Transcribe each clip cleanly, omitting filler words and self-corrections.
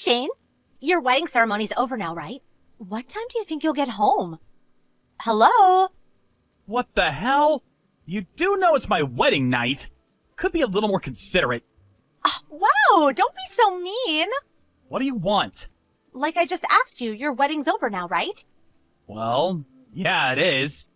Shane. Your wedding ceremony's over now, right? What time do you think you'll get home? Hello? What the hell? You do know it's my wedding night. Could be a little more considerate. Wow, don't be so mean. What do you want? Like I just asked you, your wedding's over now, right? Well, yeah, it is.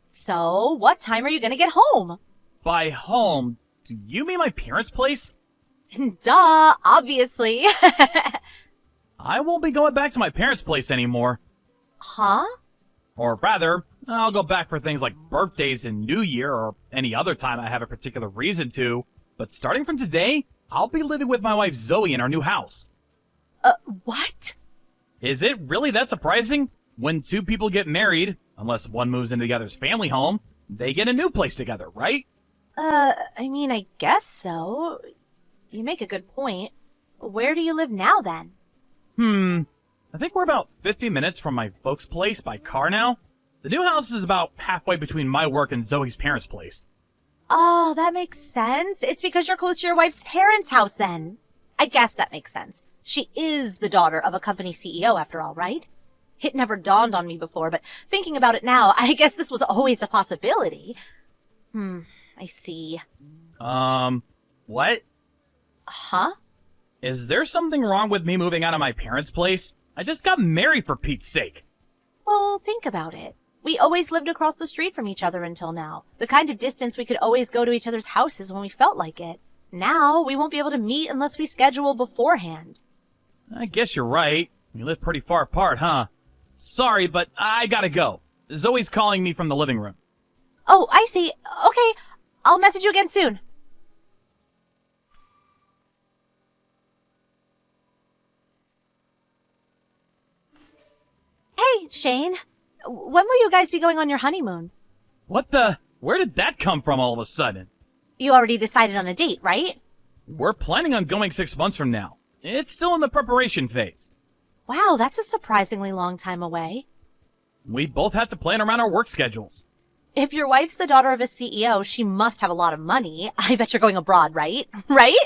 So, what time are you gonna get home? By home, do you mean my parents' place? Duh, obviously. I won't be going back to my parents' place anymore. Huh? Or rather, I'll go back for things like birthdays and New Year or any other time I have a particular reason to. But starting from today, I'll be living with my wife Zoe in our new house. What? Is it really that surprising? When two people get married, unless one moves into the other's family home, they get a new place together, right? I guess so. You make a good point. Where do you live now, then? I think we're about 50 minutes from my folks' place by car now. The new house is about halfway between my work and Zoe's parents' place. Oh, that makes sense. It's because you're close to your wife's parents' house, then. I guess that makes sense. She is the daughter of a company CEO, after all, right? It never dawned on me before, but thinking about it now, I guess this was always a possibility. I see. What? Huh? Is there something wrong with me moving out of my parents' place? I just got married, for Pete's sake. Well, think about it. We always lived across the street from each other until now. The kind of distance we could always go to each other's houses when we felt like it. Now, we won't be able to meet unless we schedule beforehand. I guess you're right. We live pretty far apart, huh? Sorry, but I gotta go. Zoe's calling me from the living room. Oh, I see. Okay, I'll message you again soon. Hey, Shane. When will you guys be going on your honeymoon? What the? Where did that come from all of a sudden? You already decided on a date, right? We're planning on going 6 months from now. It's still in the preparation phase. Wow, that's a surprisingly long time away. We both have to plan around our work schedules. If your wife's the daughter of a CEO, she must have a lot of money. I bet you're going abroad, right? Right?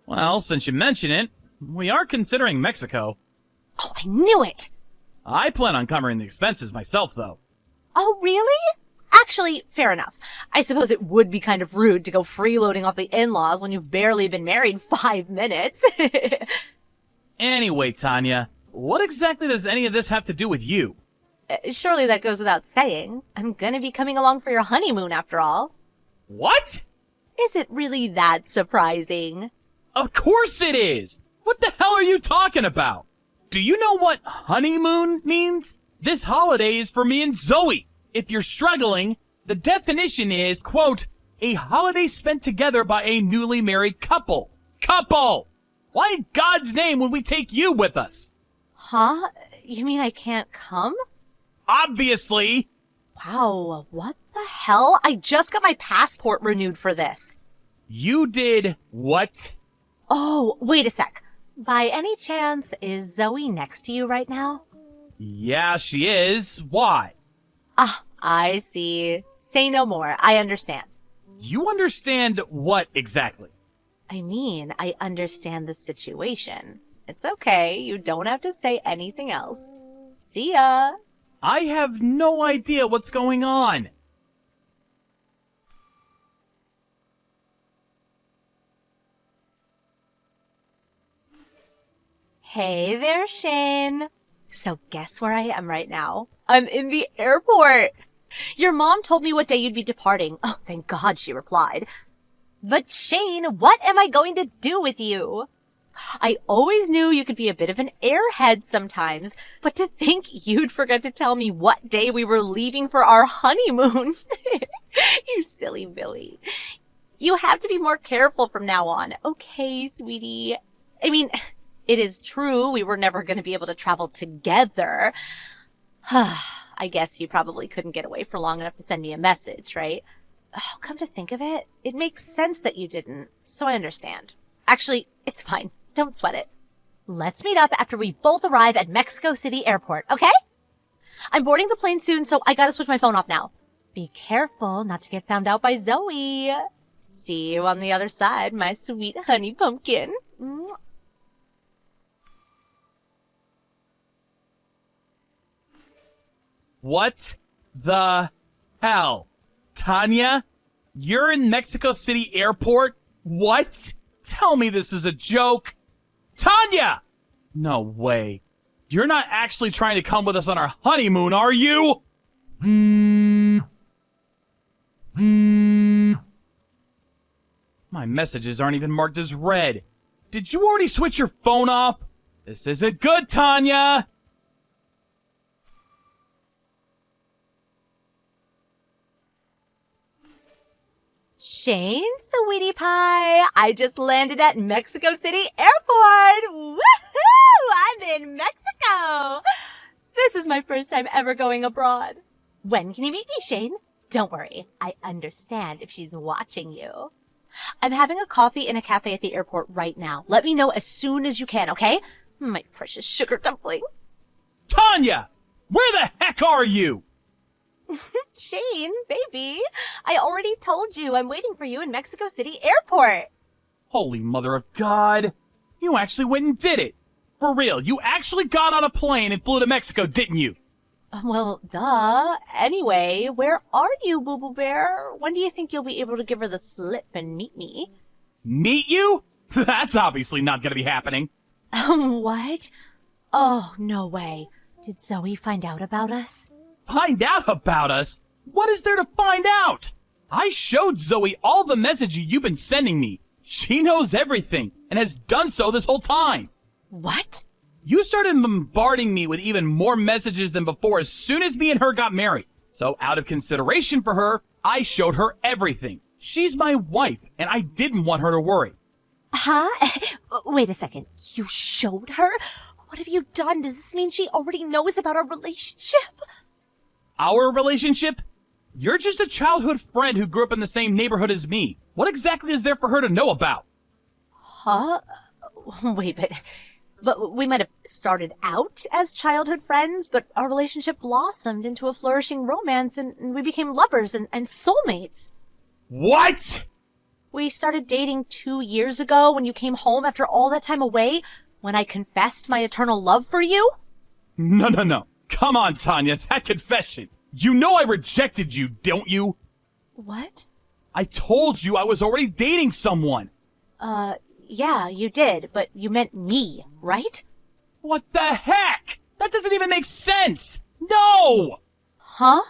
Well, since you mention it, we are considering Mexico. Oh, I knew it! I plan on covering the expenses myself, though. Oh, really? Actually, fair enough. I suppose it would be kind of rude to go freeloading off the in-laws when you've barely been married 5 minutes. Anyway, Tanya, what exactly does any of this have to do with you? Surely that goes without saying. I'm gonna be coming along for your honeymoon after all. What? Is it really that surprising? Of course it is! What the hell are you talking about? Do you know what honeymoon means? This holiday is for me and Zoe. If you're struggling, the definition is, quote, a holiday spent together by a newly married couple. Couple! Why in God's name would we take you with us? Huh? You mean I can't come? Obviously! Wow, what the hell? I just got my passport renewed for this. You did what? Oh, wait a sec. By any chance, is Zoe next to you right now? Yeah, she is. Why? Ah, I see. Say no more. I understand. You understand what exactly? I mean, I understand the situation. It's okay. You don't have to say anything else. See ya. I have no idea what's going on. Hey there, Shane. So guess where I am right now? I'm in the airport. Your mom told me what day you'd be departing. Oh, thank God she replied. But Shane, what am I going to do with you? I always knew you could be a bit of an airhead sometimes, but to think you'd forget to tell me what day we were leaving for our honeymoon. You silly Billy. You have to be more careful from now on. Okay, sweetie. I mean, it is true we were never going to be able to travel together. I guess you probably couldn't get away for long enough to send me a message, right? Oh, come to think of it, it makes sense that you didn't, so I understand. Actually, it's fine. Don't sweat it. Let's meet up after we both arrive at Mexico City Airport, okay? I'm boarding the plane soon, so I gotta switch my phone off now. Be careful not to get found out by Zoe. See you on the other side, my sweet honey pumpkin. What the hell? Tanya? You're in Mexico City Airport? What? Tell me this is a joke. Tanya! No way. You're not actually trying to come with us on our honeymoon, are you? My messages aren't even marked as read. Did you already switch your phone off? This isn't good, Tanya! Shane, sweetie pie, I just landed at Mexico City Airport. Woohoo! I'm in Mexico. This is my first time ever going abroad. When can you meet me, Shane? Don't worry, I understand if she's watching you. I'm having a coffee in a cafe at the airport right now. Let me know as soon as you can, okay? My precious sugar dumpling. Tanya! Where the heck are you? Shane, baby, I already told you I'm waiting for you in Mexico City Airport. Holy mother of God. You actually went and did it. For real, you actually got on a plane and flew to Mexico, didn't you? Well, duh. Anyway, where are you, Boo Boo Bear? When do you think you'll be able to give her the slip and meet me? Meet you? That's obviously not gonna be happening. What? Oh, no way. Did Zoe find out about us? Find out about us? What is there to find out? I showed Zoe all the messages you've been sending me. She knows everything and has done so this whole time. What? You started bombarding me with even more messages than before as soon as me and her got married. So out of consideration for her, I showed her everything. She's my wife, and I didn't want her to worry. Huh? Wait a second. You showed her? What have you done? Does this mean she already knows about our relationship? Our relationship? You're just a childhood friend who grew up in the same neighborhood as me. What exactly is there for her to know about? Huh? Wait, but we might have started out as childhood friends, but our relationship blossomed into a flourishing romance and we became lovers and soulmates. What? We started dating 2 years ago when you came home after all that time away, when I confessed my eternal love for you. No. Come on, Tanya, that confession. You know I rejected you, don't you? What? I told you I was already dating someone. Yeah, you did, but you meant me, right? What the heck? That doesn't even make sense. No! Huh?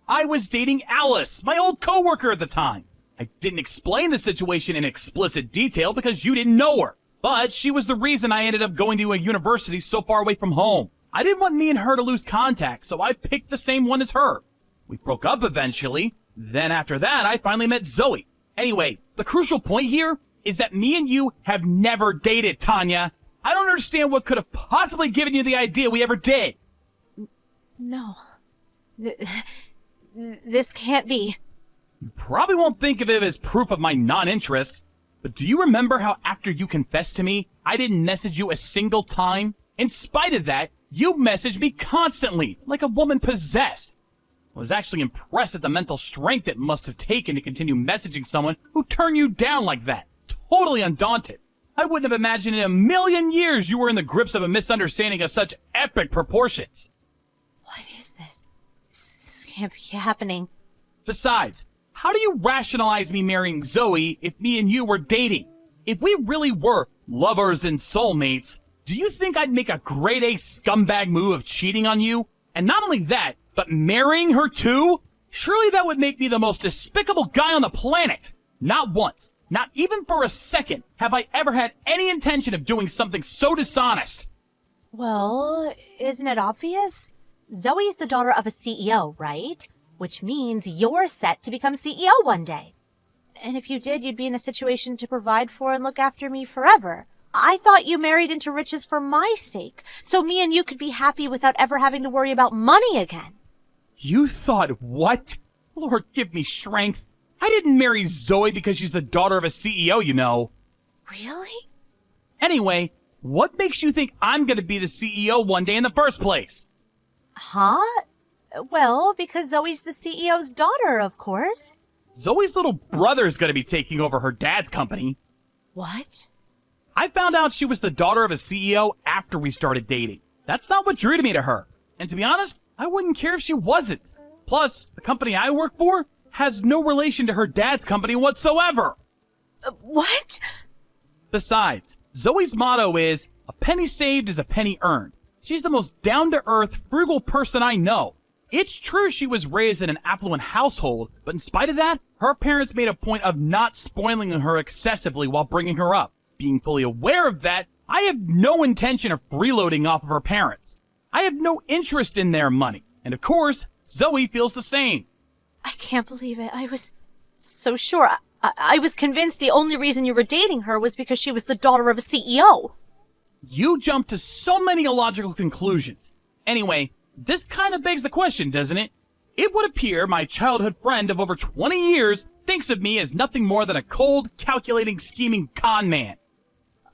I was dating Alice, my old coworker at the time. I didn't explain the situation in explicit detail because you didn't know her. But she was the reason I ended up going to a university so far away from home. I didn't want me and her to lose contact, so I picked the same one as her. We broke up eventually. Then after that, I finally met Zoe. Anyway, the crucial point here is that me and you have never dated, Tanya. I don't understand what could have possibly given you the idea we ever did. No. This can't be. You probably won't think of it as proof of my non-interest, but do you remember how after you confessed to me, I didn't message you a single time? In spite of that, you messaged me constantly, like a woman possessed. I was actually impressed at the mental strength it must have taken to continue messaging someone who turned you down like that. Totally undaunted. I wouldn't have imagined in a million years you were in the grips of a misunderstanding of such epic proportions. What is this? This can't be happening. Besides, how do you rationalize me marrying Zoe if me and you were dating? If we really were lovers and soulmates, do you think I'd make a grade A scumbag move of cheating on you? And not only that, but marrying her too? Surely that would make me the most despicable guy on the planet. Not once, not even for a second, have I ever had any intention of doing something so dishonest. Well, isn't it obvious? Zoe's the daughter of a CEO, right? Which means you're set to become CEO one day. And if you did, you'd be in a situation to provide for and look after me forever. I thought you married into riches for my sake, so me and you could be happy without ever having to worry about money again. You thought what? Lord, give me strength. I didn't marry Zoe because she's the daughter of a CEO, you know. Really? Anyway, what makes you think I'm gonna be the CEO one day in the first place? Huh? Well, because Zoe's the CEO's daughter, of course. Zoe's little brother's gonna be taking over her dad's company. What? I found out she was the daughter of a CEO after we started dating. That's not what drew me to her. And to be honest, I wouldn't care if she wasn't. Plus, the company I work for has no relation to her dad's company whatsoever. What? Besides, Zoe's motto is, a penny saved is a penny earned. She's the most down-to-earth, frugal person I know. It's true she was raised in an affluent household, but in spite of that, her parents made a point of not spoiling her excessively while bringing her up. Being fully aware of that, I have no intention of freeloading off of her parents. I have no interest in their money, and of course, Zoe feels the same. I can't believe it. I was so sure. I was convinced the only reason you were dating her was because she was the daughter of a CEO. You jump to so many illogical conclusions. Anyway, this kind of begs the question, doesn't it? It would appear my childhood friend of over 20 years thinks of me as nothing more than a cold, calculating, scheming con man.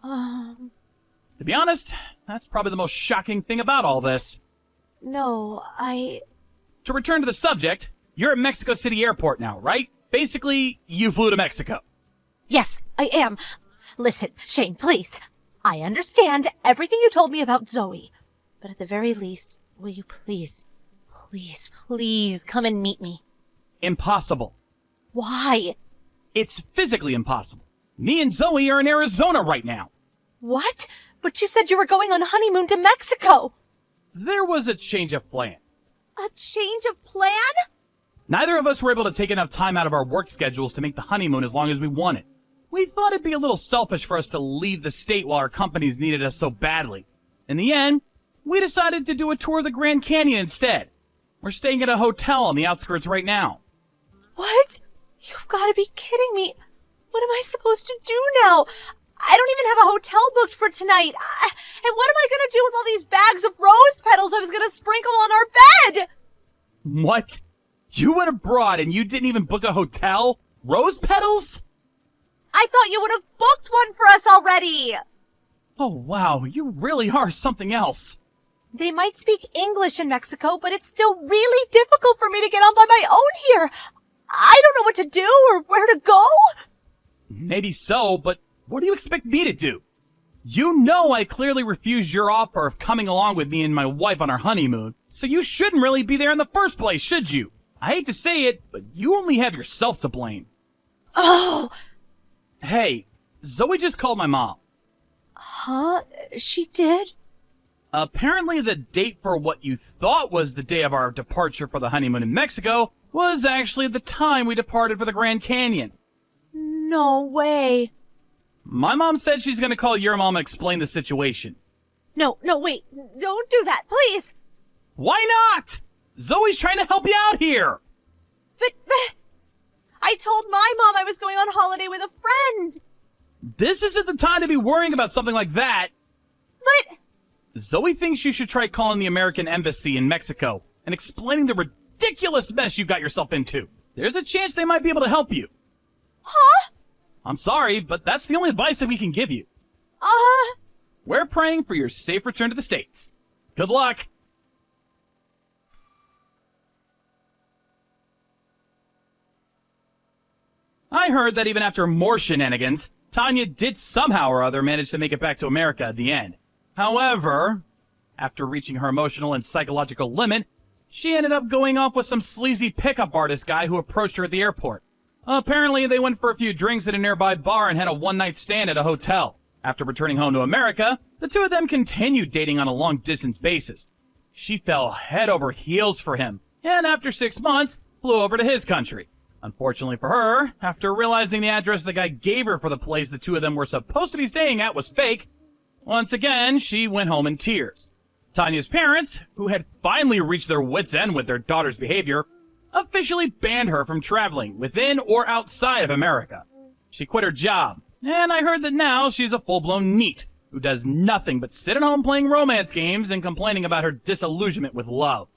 To be honest, that's probably the most shocking thing about all this. No, To return to the subject, you're at Mexico City Airport now, right? Basically, you flew to Mexico. Yes, I am. Listen, Shane, please. I understand everything you told me about Zoe. But at the very least, will you please come and meet me? Impossible. Why? It's physically impossible. Me and Zoe are in Arizona right now. What? But you said you were going on honeymoon to Mexico. There was a change of plan. A change of plan? Neither of us were able to take enough time out of our work schedules to make the honeymoon as long as we wanted. We thought it'd be a little selfish for us to leave the state while our companies needed us so badly. In the end, we decided to do a tour of the Grand Canyon instead. We're staying at a hotel on the outskirts right now. What? You've got to be kidding me. What am I supposed to do now? I don't even have a hotel booked for tonight. And what am I going to do with all these bags of rose petals I was going to sprinkle on our bed? What? You went abroad and you didn't even book a hotel? Rose petals? I thought you would have booked one for us already. Oh wow, you really are something else. They might speak English in Mexico, but it's still really difficult for me to get on by my own here. I don't know what to do or where to go. Maybe so, but what do you expect me to do? You know I clearly refused your offer of coming along with me and my wife on our honeymoon, so you shouldn't really be there in the first place, should you? I hate to say it, but you only have yourself to blame. Oh! Hey, Zoe just called my mom. Huh? She did? Apparently the date for what you thought was the day of our departure for the honeymoon in Mexico was actually the time we departed for the Grand Canyon. No way. My mom said she's gonna call your mom and explain the situation. No, wait. Don't do that, please. Why not? Zoe's trying to help you out here. But I told my mom I was going on holiday with a friend. This isn't the time to be worrying about something like that. But Zoe thinks you should try calling the American Embassy in Mexico and explaining the ridiculous mess you got yourself into. There's a chance they might be able to help you. Huh? I'm sorry, but that's the only advice that we can give you. We're praying for your safe return to the States. Good luck. I heard that even after more shenanigans, Tanya did somehow or other manage to make it back to America at the end. However, after reaching her emotional and psychological limit, she ended up going off with some sleazy pickup artist guy who approached her at the airport. Apparently, they went for a few drinks at a nearby bar and had a one-night stand at a hotel. After returning home to America, the two of them continued dating on a long-distance basis. She fell head over heels for him, and after 6 months, flew over to his country. Unfortunately for her, after realizing the address the guy gave her for the place the two of them were supposed to be staying at was fake, once again, she went home in tears. Tanya's parents, who had finally reached their wits' end with their daughter's behavior, officially banned her from traveling within or outside of America. She quit her job, and I heard that now she's a full-blown NEET, who does nothing but sit at home playing romance games and complaining about her disillusionment with love.